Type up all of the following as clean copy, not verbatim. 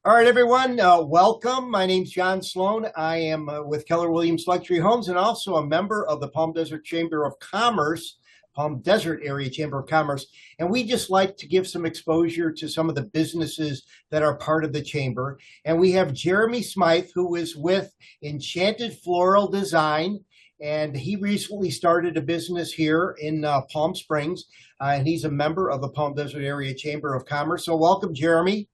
All right, everyone, welcome. My name's John Sloan. I am with Keller Williams Luxury Homes and also a member of the Palm Desert Chamber of Commerce, Palm Desert Area Chamber of Commerce. And we just like to give some exposure to some of the businesses that are part of the chamber. And we have Jeremy Smythe, who is with Enchanted Floral Design. And he recently started a business here in Palm Springs. And he's a member of the Palm Desert Area Chamber of Commerce. So, welcome, Jeremy.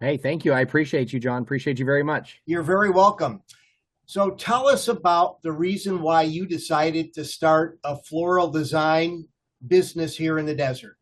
Hey, thank you. I appreciate you, John. Appreciate you very much. You're very welcome. So tell us about the reason why you decided to start a floral design business here in the desert.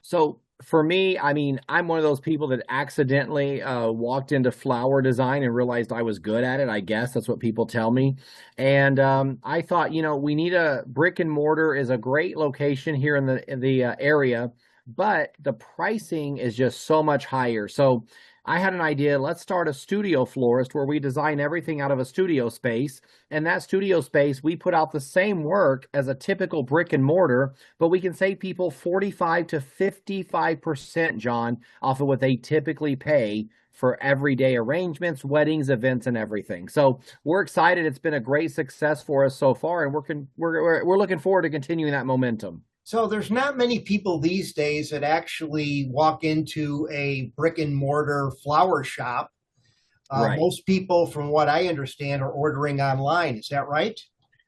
So for me, I'm one of those people that accidentally walked into flower design and realized I was good at it. I guess that's what people tell me. And I thought, we need a brick and mortar is a great location here in the area, but the pricing is just so much higher. So I had an idea. Let's start a studio florist where we design everything out of a studio space. And that studio space, we put out the same work as a typical brick and mortar, but we can save people 45 to 55%, John, off of what they typically pay for everyday arrangements, weddings, events, and everything. So we're excited. It's been a great success for us so far, and we're looking forward to continuing that momentum. So there's not many people these days that actually walk into a brick and mortar flower shop. Right. Most people, from what I understand, are ordering online. Is that right?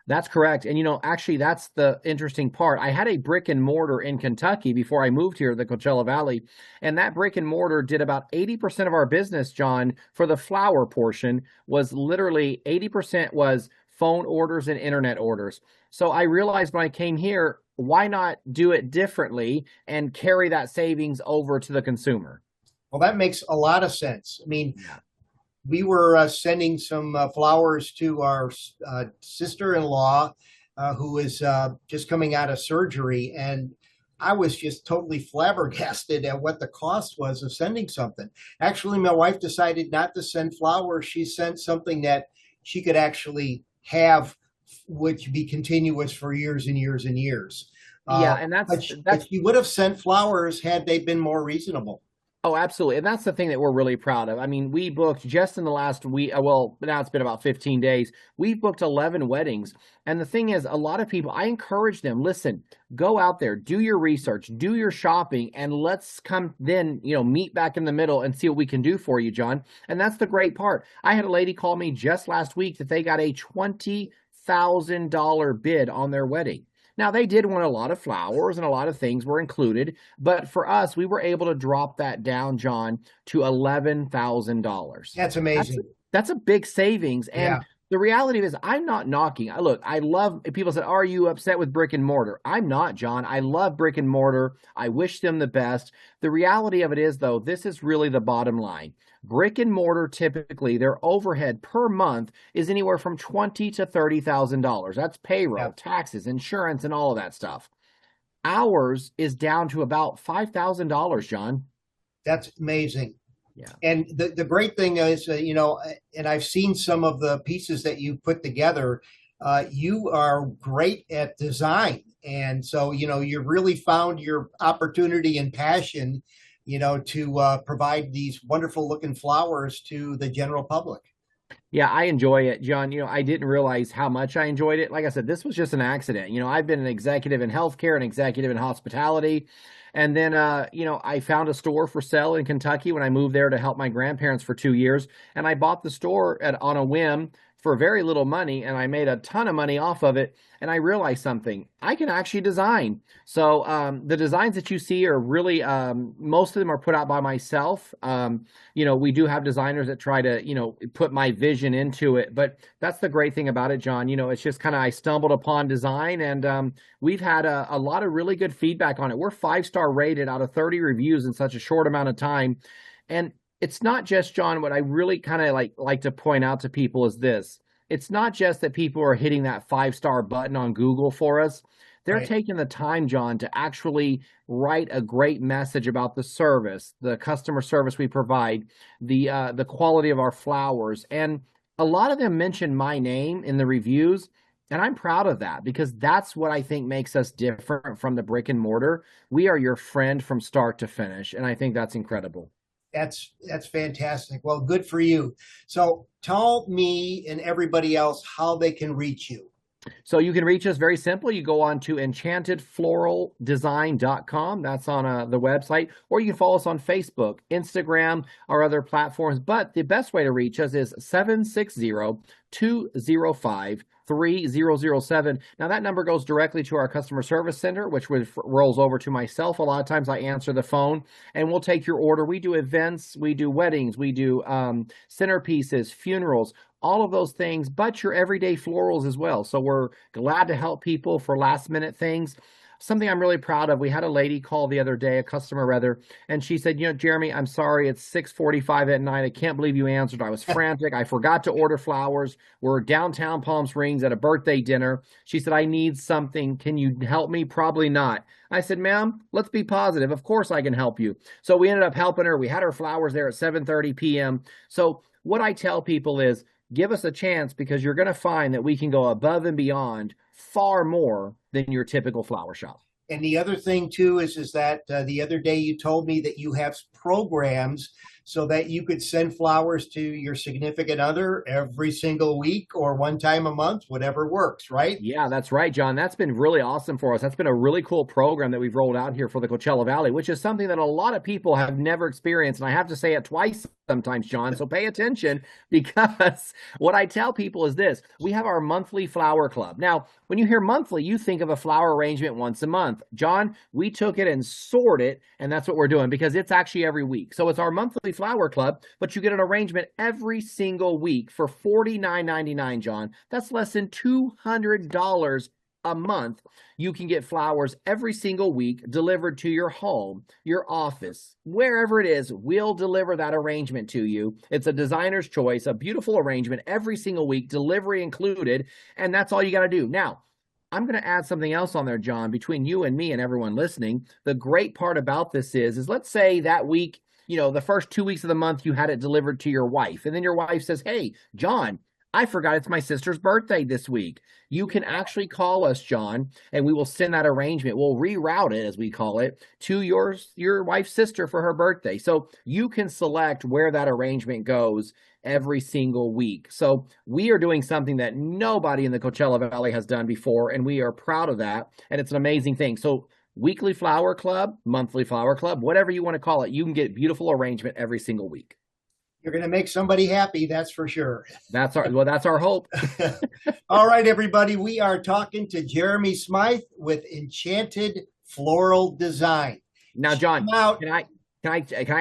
That's correct. And actually, that's the interesting part. I had a brick and mortar in Kentucky before I moved here to the Coachella Valley. And that brick and mortar did about 80% of our business, John, for the flower portion was literally 80% was phone orders and internet orders. So I realized when I came here, why not do it differently and carry that savings over to the consumer? Well, that makes a lot of sense. I mean, Yeah. we were sending some flowers to our sister-in-law who is just coming out of surgery, and I was just totally flabbergasted at what the cost was of sending something. Actually, my wife decided not to send flowers. She sent something that she could actually have, which be continuous for years and years and years. Yeah, and But that's she would have sent flowers had they been more reasonable. Oh, absolutely. And that's the thing that we're really proud of. I mean, we booked just in the last week, well, now it's been about 15 days. We've booked 11 weddings. And the thing is, a lot of people, I encourage them, listen, go out there, do your research, do your shopping, and let's come then, meet back in the middle and see what we can do for you, John. And that's the great part. I had a lady call me just last week that they got a $20,000 bid on their wedding. Now, they did want a lot of flowers and a lot of things were included, but for us, we were able to drop that down, John, to $11,000. That's That's amazing. that's a big savings. Yeah. And the reality is, I'm not knocking. Look, I love people said, "Are you upset with brick and mortar?" I'm not, John. I love brick and mortar. I wish them the best. The reality of it is, though, this is really the bottom line. Brick and mortar typically their overhead per month is anywhere from $20 to $30,000. That's Yeah. payroll, taxes, insurance, and all of that stuff. Ours is down to about $5,000, John. That's amazing. Yeah. And the great thing is, and I've seen some of the pieces that you put together. You are great at design. And so, you really found your opportunity and passion, to provide these wonderful looking flowers to the general public. Yeah, I enjoy it, John. I didn't realize how much I enjoyed it. Like I said, this was just an accident. I've been an executive in healthcare, an executive in hospitality. And then, I found a store for sale in Kentucky when I moved there to help my grandparents for 2 years. And I bought the store on a whim for very little money, and I made a ton of money off of it. And I realized something. I can actually design. So the designs that you see are really, most of them are put out by myself. We do have designers that try to, put my vision into it. But that's the great thing about it, John. It's just kind of I stumbled upon design and we've had a lot of really good feedback on it. We're 5-star rated out of 30 reviews in such a short amount of time. And it's not just, John, what I really kind of like to point out to people is this. It's not just that people are hitting that 5-star button on Google for us. They're Right. taking the time, John, to actually write a great message about the service, the customer service we provide, the quality of our flowers. And a lot of them mention my name in the reviews. And I'm proud of that because that's what I think makes us different from the brick and mortar. We are your friend from start to finish. And I think that's incredible. That's fantastic. Well, good for you. So tell me and everybody else how they can reach you. So you can reach us very simple. You go on to enchantedfloraldesign.com. That's on the website. Or you can follow us on Facebook, Instagram, or other platforms. But the best way to reach us is 760-205-3007. Now, that number goes directly to our customer service center, which rolls over to myself. A lot of times I answer the phone, and we'll take your order. We do events, we do weddings, we do centerpieces, funerals, all of those things, but your everyday florals as well. So we're glad to help people for last minute things. Something I'm really proud of. We had a lady call the other day, a customer rather, and she said, Jeremy, I'm sorry, it's 6:45 at night. I can't believe you answered. I was frantic. I forgot to order flowers. We're downtown Palm Springs at a birthday dinner. She said, I need something. Can you help me? Probably not. I said, ma'am, let's be positive. Of course I can help you. So we ended up helping her. We had her flowers there at 7:30 p.m. So what I tell people is, give us a chance, because you're going to find that we can go above and beyond far more than your typical flower shop. And the other thing too is that the other day you told me that you have programs so that you could send flowers to your significant other every single week or one time a month, whatever works, right? Yeah, that's right, John. That's been really awesome for us. That's been a really cool program that we've rolled out here for the Coachella Valley, which is something that a lot of people have never experienced. And I have to say it twice sometimes, John. So pay attention, because what I tell people is this: we have our monthly flower club. Now, when you hear monthly, you think of a flower arrangement once a month. John, we took it and sorted it, and that's what we're doing, because it's actually every week. So it's our monthly flower club, but you get an arrangement every single week for $49.99, John. That's less than $200 a month. You can get flowers every single week delivered to your home, your office, wherever it is. We'll deliver that arrangement to you. It's a designer's choice, a beautiful arrangement every single week, delivery included, and that's all you got to do. Now, I'm going to add something else on there, John, between you and me and everyone listening. The great part about this is let's say that week, the first 2 weeks of the month, you had it delivered to your wife, and then your wife says, hey, John, I forgot it's my sister's birthday this week. You can actually call us, John, and we will send that arrangement. We'll reroute it, as we call it, to your wife's sister for her birthday. So you can select where that arrangement goes every single week. So we are doing something that nobody in the Coachella Valley has done before, and we are proud of that, and it's an amazing thing. So weekly flower club, monthly flower club, whatever you want to call it, you can get beautiful arrangement every single week. You're going to make somebody happy, that's for sure. That's our hope. All right, everybody. We are talking to Jeremy Smythe with Enchanted Floral Design. Now, John, can I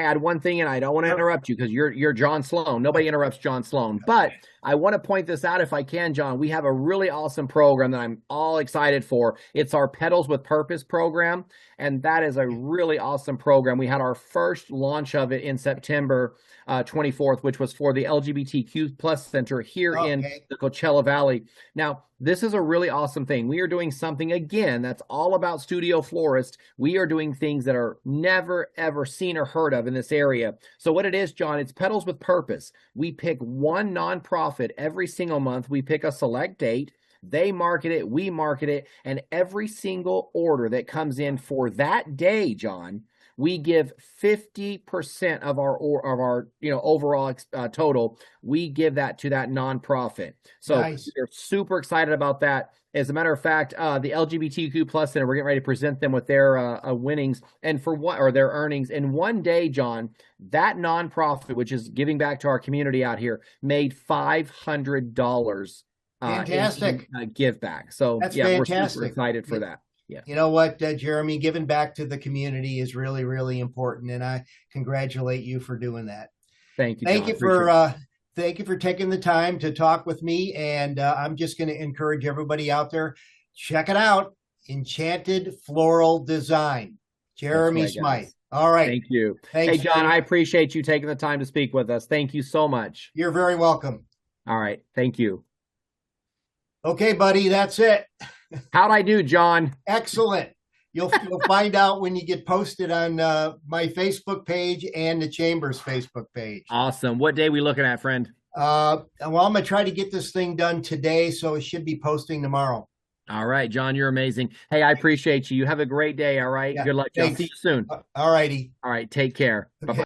add one thing? And I don't want to interrupt you, because you're John Sloan. Nobody interrupts John Sloan. But I want to point this out if I can, John. We have a really awesome program that I'm all excited for. It's our Petals with Purpose program, and that is a really awesome program. We had our first launch of it in September 24th, which was for the LGBTQ plus center here in the Coachella Valley. Now, this is a really awesome thing. We are doing something, again, that's all about studio florist. We are doing things that are never, ever seen or heard of in this area. So what it is, John, it's Petals with Purpose. We pick one nonprofit every single month. We pick a select date. They market it, we market it, and every single order that comes in for that day, John, we give 50% of our overall total. We give that to that nonprofit. So nice. They're super excited about that. As a matter of fact, the LGBTQ plus center, we're getting ready to present them with their winnings and their earnings. In one day, John, that nonprofit, which is giving back to our community out here, made $500. Fantastic. Give back. So that's fantastic. We're super excited for that. Yeah. You know what, Jeremy, giving back to the community is really, really important, and I congratulate you for doing that. Thank you. Thank you for taking the time to talk with me, and I'm just going to encourage everybody out there, check it out, Enchanted Floral Design, Jeremy Smythe. All right. Thank you. Thanks, hey, John, I appreciate you taking the time to speak with us. Thank you so much. You're very welcome. All right. Thank you. Okay, buddy, that's it. How'd I do, John? Excellent. You'll find out when you get posted on my Facebook page and the Chamber's Facebook page. Awesome. What day are we looking at, friend? Well, I'm going to try to get this thing done today, so it should be posting tomorrow. All right, John, you're amazing. Hey, I appreciate you. You have a great day, all right? Yeah, good luck, John. See you soon. All righty. All right, take care. Okay. Bye-bye.